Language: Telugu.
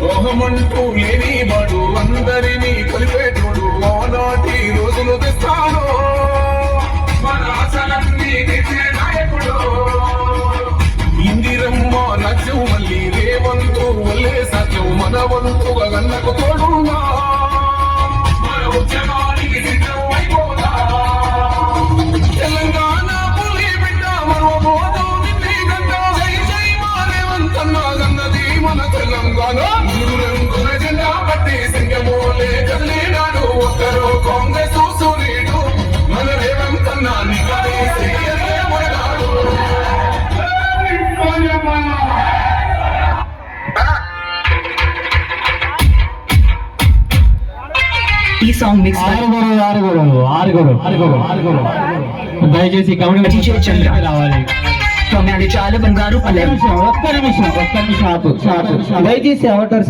రోహమంటూ లేని వాడు అందరినీ కలిపేటోడు ఆనాటి రోజులు తెస్తాను మన ఆశలన్నీ తెచ్చే నాయకుడు ఇందిరమ్మ నచ్చవు మళ్ళీ రేవంతు వల్లే సత్యం మన వంతుగా గన్నకు తోడున్నా మన ఉద్యమానికి సిద్ధం అయిపోతా తెలంగాణ పులి బిడ్డ మరవబోదు నిన్నే గంట జై జై మా రేవంతన్న గన్నది మన తెలంగాణ రంగుల జెండా పట్టి సింగమోలే కదిలినాడు ఒక్కరు కాంగ్రెస్ సూర్యుడు మన రేవంతన్న నిలదీసి మొదలాడు ఈ సాంగ్ మిక్స్ దయచేసి చంద్ర రావాలి. చాలా బంగారు పల్లె ఒక్క నిమిషం దయచేసి అవటర్